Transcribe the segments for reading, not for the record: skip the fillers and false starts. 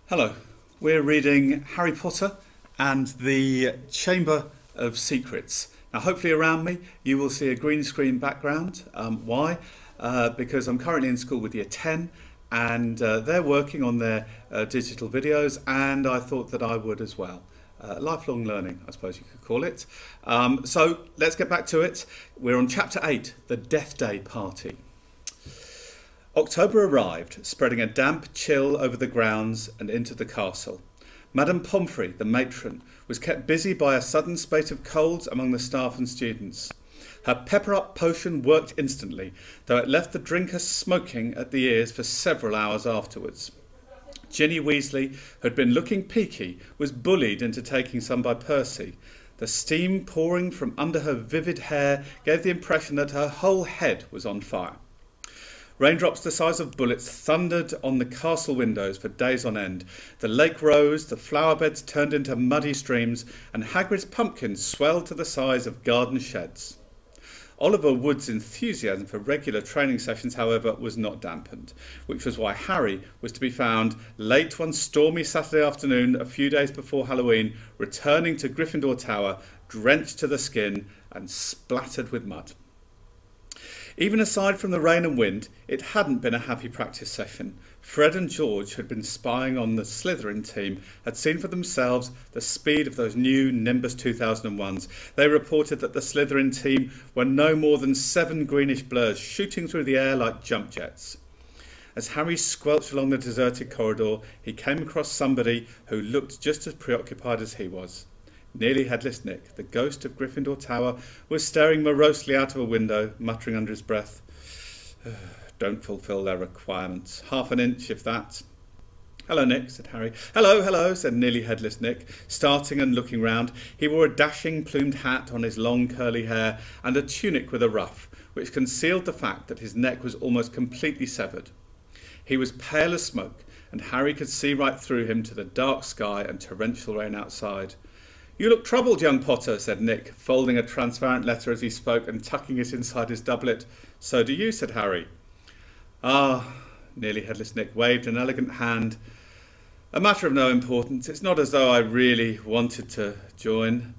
Hello, we're reading Harry Potter and the Chamber of Secrets. Now hopefully around me you will see a green screen background. Why? Because I'm currently in school with year 10 and they're working on their digital videos, and I thought that I would as well. Lifelong learning, I suppose you could call it. So let's get back to it. We're on chapter 8, the Deathday Party. October arrived, spreading a damp chill over the grounds and into the castle. Madame Pomfrey, the matron, was kept busy by a sudden spate of colds among the staff and students. Her pepper-up potion worked instantly, though it left the drinker smoking at the ears for several hours afterwards. Ginny Weasley, who had been looking peaky, was bullied into taking some by Percy. The steam pouring from under her vivid hair gave the impression that her whole head was on fire. Raindrops the size of bullets thundered on the castle windows for days on end. The lake rose, the flower beds turned into muddy streams, and Hagrid's pumpkins swelled to the size of garden sheds. Oliver Wood's enthusiasm for regular training sessions, however, was not dampened, which was why Harry was to be found late one stormy Saturday afternoon a few days before Halloween, returning to Gryffindor Tower, drenched to the skin and splattered with mud. Even aside from the rain and wind, it hadn't been a happy practice session. Fred and George, who had been spying on the Slytherin team, had seen for themselves the speed of those new Nimbus 2001s. They reported that the Slytherin team were no more than 7 greenish blurs shooting through the air like jump jets. As Harry squelched along the deserted corridor, he came across somebody who looked just as preoccupied as he was. Nearly Headless Nick, the ghost of Gryffindor Tower, was staring morosely out of a window, muttering under his breath, "Don't fulfil their requirements. Half an inch, if that." "Hello, Nick," said Harry. "Hello, hello," said Nearly Headless Nick, starting and looking round. He wore a dashing plumed hat on his long curly hair and a tunic with a ruff, which concealed the fact that his neck was almost completely severed. He was pale as smoke, and Harry could see right through him to the dark sky and torrential rain outside. "You look troubled, young Potter," said Nick, folding a transparent letter as he spoke and tucking it inside his doublet. "So do you," said Harry. "Ah," Nearly Headless Nick waved an elegant hand. "A matter of no importance. It's not as though I really wanted to join.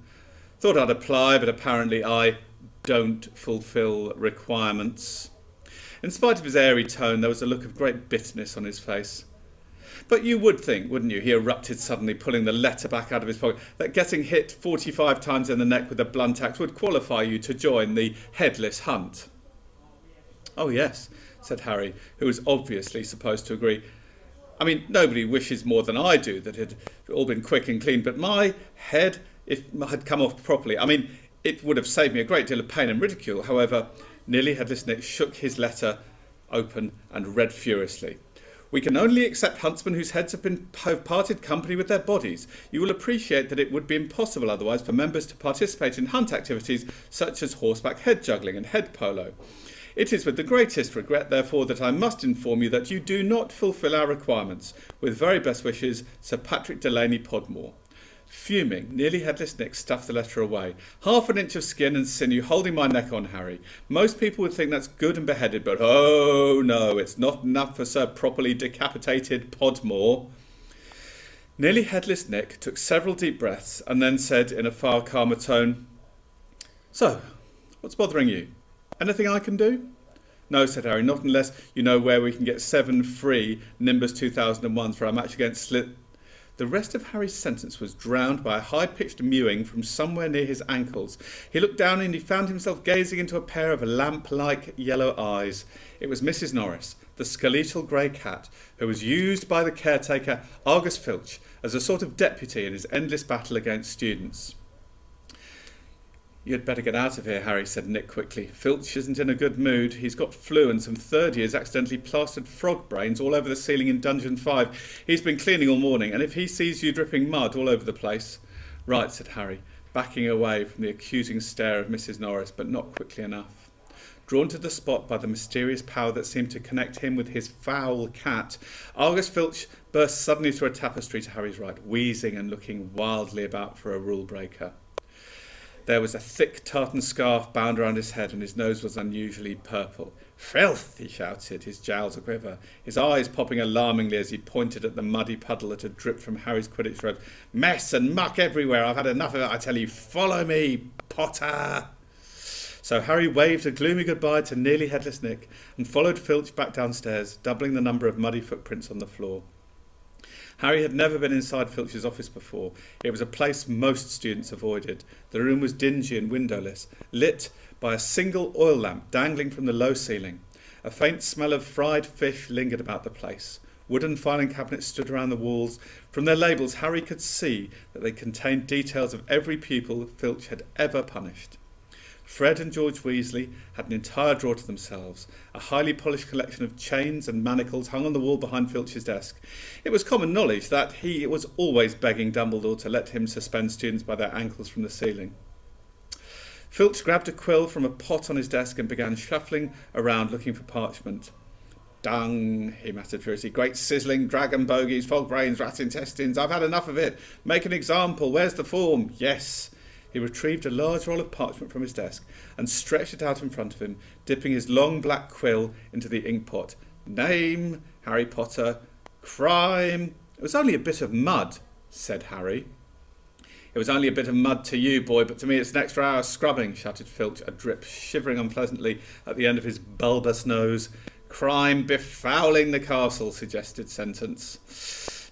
Thought I'd apply, but apparently I don't fulfil requirements." In spite of his airy tone, there was a look of great bitterness on his face. "But you would think, wouldn't you," he erupted suddenly, pulling the letter back out of his pocket, "that getting hit 45 times in the neck with a blunt axe would qualify you to join the Headless Hunt?" "Oh yes," said Harry, who was obviously supposed to agree. "I mean, nobody wishes more than I do that it had all been quick and clean, but my head, if it had come off properly, I mean, it would have saved me a great deal of pain and ridicule." However, Nearly Headless Nick shook his letter open and read furiously. "We can only accept huntsmen whose heads have parted company with their bodies. You will appreciate that it would be impossible otherwise for members to participate in hunt activities such as horseback head juggling and head polo. It is with the greatest regret, therefore, that I must inform you that you do not fulfil our requirements. With very best wishes, Sir Patrick Delaney Podmore." Fuming, Nearly Headless Nick stuffed the letter away. "Half an inch of skin and sinew holding my neck on, Harry. Most people would think that's good and beheaded, but oh no, it's not enough for Sir Properly Decapitated Podmore." Nearly Headless Nick took several deep breaths and then said in a far calmer tone, "So, what's bothering you? Anything I can do?" "No," said Harry, "not unless you know where we can get 7 free Nimbus 2001s for our match against The rest of Harry's sentence was drowned by a high-pitched mewing from somewhere near his ankles. He looked down and he found himself gazing into a pair of lamp-like yellow eyes. It was Mrs. Norris, the skeletal grey cat, who was used by the caretaker, Argus Filch, as a sort of deputy in his endless battle against students. "You'd better get out of here," Harry said Nick quickly. "Filch isn't in a good mood. He's got flu and some third years accidentally plastered frog brains all over the ceiling in Dungeon 5. He's been cleaning all morning, and if he sees you dripping mud all over the place—" "Right," said Harry, backing away from the accusing stare of Mrs. Norris, but not quickly enough. Drawn to the spot by the mysterious power that seemed to connect him with his foul cat, Argus Filch burst suddenly through a tapestry to Harry's right, wheezing and looking wildly about for a rule breaker. There was a thick tartan scarf bound around his head and his nose was unusually purple. "Filth!" he shouted, his jowls a-quiver, his eyes popping alarmingly as he pointed at the muddy puddle that had dripped from Harry's Quidditch robe. "Mess and muck everywhere. I've had enough of it, I tell you. Follow me, Potter!" So Harry waved a gloomy goodbye to Nearly Headless Nick and followed Filch back downstairs, doubling the number of muddy footprints on the floor. Harry had never been inside Filch's office before. It was a place most students avoided. The room was dingy and windowless, lit by a single oil lamp dangling from the low ceiling. A faint smell of fried fish lingered about the place. Wooden filing cabinets stood around the walls. From their labels, Harry could see that they contained details of every pupil Filch had ever punished. Fred and George Weasley had an entire drawer to themselves. A highly polished collection of chains and manacles hung on the wall behind Filch's desk. It was common knowledge that he was always begging Dumbledore to let him suspend students by their ankles from the ceiling. Filch grabbed a quill from a pot on his desk and began shuffling around looking for parchment. "Dung," he muttered furiously. "Great sizzling dragon bogies, fog brains, rat intestines. I've had enough of it. Make an example. Where's the form? Yes." He retrieved a large roll of parchment from his desk and stretched it out in front of him, dipping his long black quill into the ink pot. "Name, Harry Potter. Crime." "It was only a bit of mud," said Harry. "It was only a bit of mud to you, boy, but to me it's an extra hour scrubbing," shouted Filch, a drip shivering unpleasantly at the end of his bulbous nose. "Crime befouling the castle," suggested Sentence.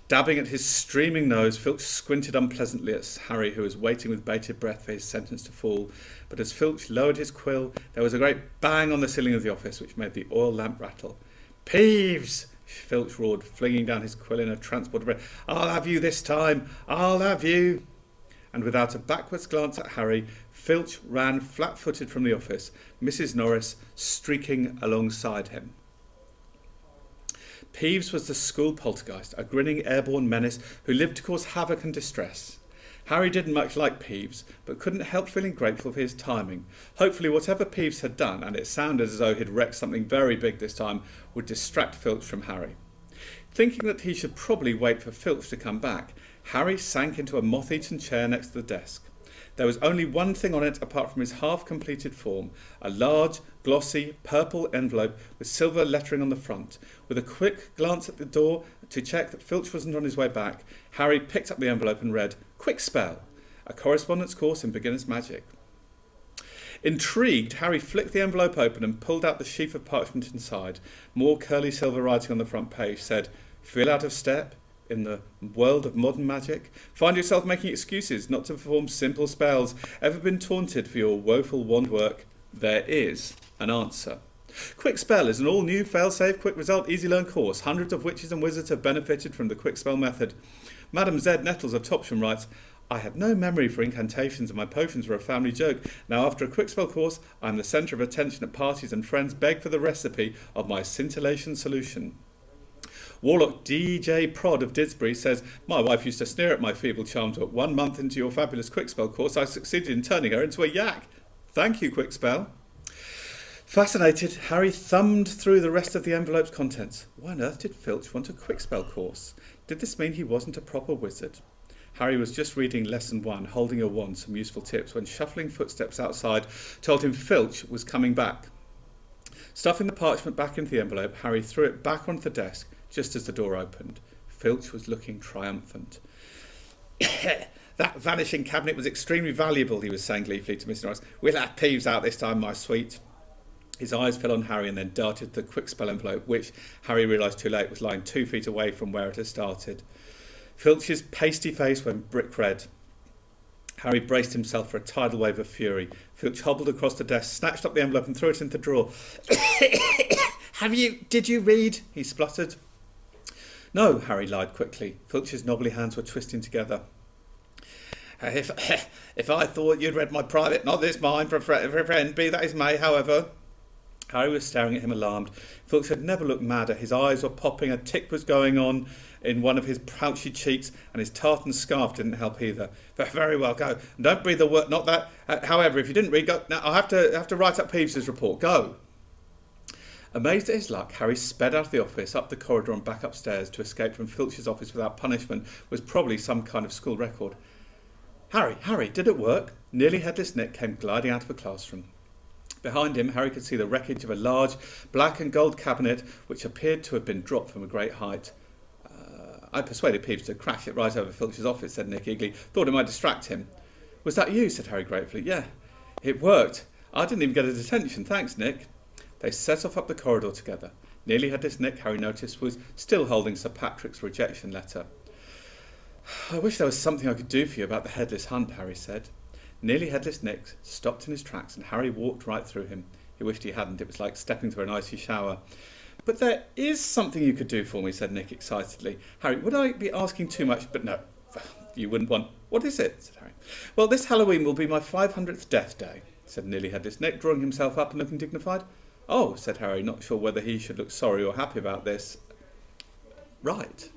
Dabbing at his streaming nose, Filch squinted unpleasantly at Harry, who was waiting with bated breath for his sentence to fall. But as Filch lowered his quill, there was a great bang on the ceiling of the office, which made the oil lamp rattle. "Peeves!" Filch roared, flinging down his quill in a transport of breath. "I'll have you this time! I'll have you!" And without a backwards glance at Harry, Filch ran flat-footed from the office, Mrs. Norris streaking alongside him. Peeves was the school poltergeist, a grinning airborne menace who lived to cause havoc and distress. Harry didn't much like Peeves, but couldn't help feeling grateful for his timing. Hopefully whatever Peeves had done, and it sounded as though he'd wrecked something very big this time, would distract Filch from Harry. Thinking that he should probably wait for Filch to come back, Harry sank into a moth-eaten chair next to the desk. There was only one thing on it apart from his half-completed form, a large, glossy, purple envelope with silver lettering on the front. With a quick glance at the door to check that Filch wasn't on his way back, Harry picked up the envelope and read, "Quick Spell, a correspondence course in beginner's magic." Intrigued, Harry flicked the envelope open and pulled out the sheaf of parchment inside. More curly silver writing on the front page said, "Feel out of step in the world of modern magic? Find yourself making excuses not to perform simple spells? Ever been taunted for your woeful wand work? There is an answer. Quick Spell is an all-new, fail-safe, quick-result, easy-learn course. Hundreds of witches and wizards have benefited from the Quick Spell method. Madam Z. Nettles of Topsham writes, "I had no memory for incantations and my potions were a family joke. Now after a Quick Spell course, I am the centre of attention at parties and friends beg for the recipe of my scintillation solution." Warlock DJ Prod of Didsbury says, "My wife used to sneer at my feeble charms, but 1 month into your fabulous Quick Spell course, I succeeded in turning her into a yak. Thank you, Quick Spell." Fascinated, Harry thumbed through the rest of the envelope's contents. Why on earth did Filch want a Quick Spell course? Did this mean he wasn't a proper wizard? Harry was just reading Lesson 1, Holding Your Wand, Some Useful Tips, when shuffling footsteps outside told him Filch was coming back. Stuffing the parchment back into the envelope, Harry threw it back onto the desk just as the door opened. Filch was looking triumphant. "That vanishing cabinet was extremely valuable," he was saying gleefully to Miss Norris. "We'll have Peeves out this time, my sweet." His eyes fell on Harry and then darted to the Quick Spell envelope, which, Harry realised too late, was lying 2 feet away from where it had started. Filch's pasty face went brick red. Harry braced himself for a tidal wave of fury. Filch hobbled across the desk, snatched up the envelope and threw it into the drawer. Did you read?" he spluttered. "No," Harry lied quickly. Filch's knobbly hands were twisting together. If I thought you'd read my private, not this mine, for a friend, be that as may, however." Harry was staring at him alarmed. Filch had never looked madder. His eyes were popping, a tick was going on in one of his pouchy cheeks, and his tartan scarf didn't help either. "Very well, go. And don't breathe a word, not that. However, if you didn't read, go. Now, I'll have to write up Peeves's report. Go." Amazed at his luck, Harry sped out of the office, up the corridor and back upstairs. To escape from Filch's office without punishment was probably some kind of school record. Harry, Harry, did it work? Nearly Headless Nick came gliding out of the classroom. Behind him, Harry could see the wreckage of a large black and gold cabinet which appeared to have been dropped from a great height. I persuaded Peeves to crash it right over Filch's office, said Nick eagerly. Thought it might distract him. Was that you? Said Harry gratefully. Yeah, it worked. I didn't even get a detention. Thanks, Nick. They set off up the corridor together. Nearly Headless Nick, Harry noticed, was still holding Sir Patrick's rejection letter. I wish there was something I could do for you about the Headless Hunt, Harry said. Nearly Headless Nick stopped in his tracks and Harry walked right through him. He wished he hadn't. It was like stepping through an icy shower. But there is something you could do for me, said Nick excitedly. Harry, would I be asking too much? But no, you wouldn't want. What is it? Said Harry. Well, this Halloween will be my 500th death day, said Nearly Headless Nick, drawing himself up and looking dignified. Oh, said Harry, not sure whether he should look sorry or happy about this. Right.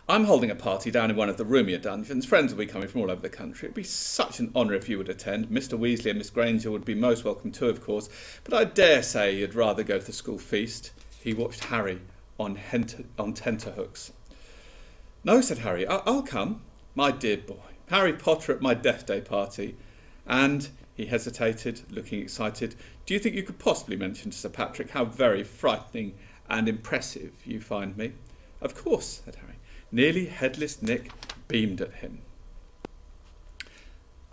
I'm holding a party down in one of the roomier dungeons. Friends will be coming from all over the country. It would be such an honour if you would attend. Mr. Weasley and Miss Granger would be most welcome too, of course. But I dare say you'd rather go to the school feast. He watched Harry on tenterhooks. No, said Harry, I'll come. My dear boy, Harry Potter at my Deathday Party. And he hesitated, looking excited. Do you think you could possibly mention to Sir Patrick how very frightening and impressive you find me? Of course, said Harry. Nearly Headless Nick beamed at him.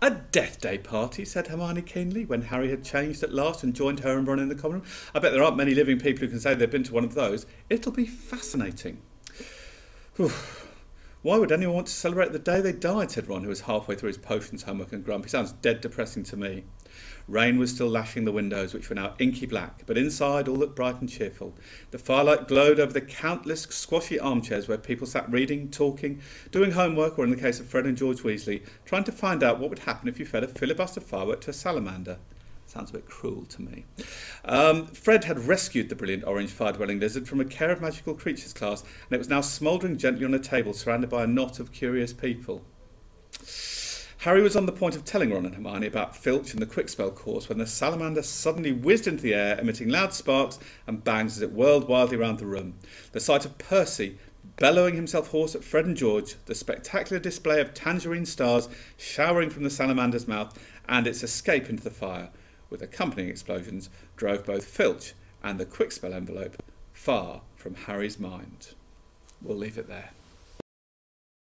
A Deathday Party, said Hermione keenly, when Harry had changed at last and joined her and Ron in the common room. I bet there aren't many living people who can say they've been to one of those. It'll be fascinating. Whew. Why would anyone want to celebrate the day they died, said Ron, who was halfway through his potions homework and grumpy. Sounds dead depressing to me. Rain was still lashing the windows, which were now inky black, but inside all looked bright and cheerful. The firelight glowed over the countless squashy armchairs where people sat reading, talking, doing homework, or in the case of Fred and George Weasley, trying to find out what would happen if you fed a filibuster firework to a salamander. Sounds a bit cruel to me. Fred had rescued the brilliant orange fire-dwelling lizard from a Care of Magical Creatures class, and it was now smouldering gently on a table surrounded by a knot of curious people. Harry was on the point of telling Ron and Hermione about Filch and the Quickspell course when the salamander suddenly whizzed into the air, emitting loud sparks and bangs as it whirled wildly round the room. The sight of Percy bellowing himself hoarse at Fred and George, the spectacular display of tangerine stars showering from the salamander's mouth, and its escape into the fire, with accompanying explosions, drove both Filch and the Quickspell envelope far from Harry's mind. We'll leave it there.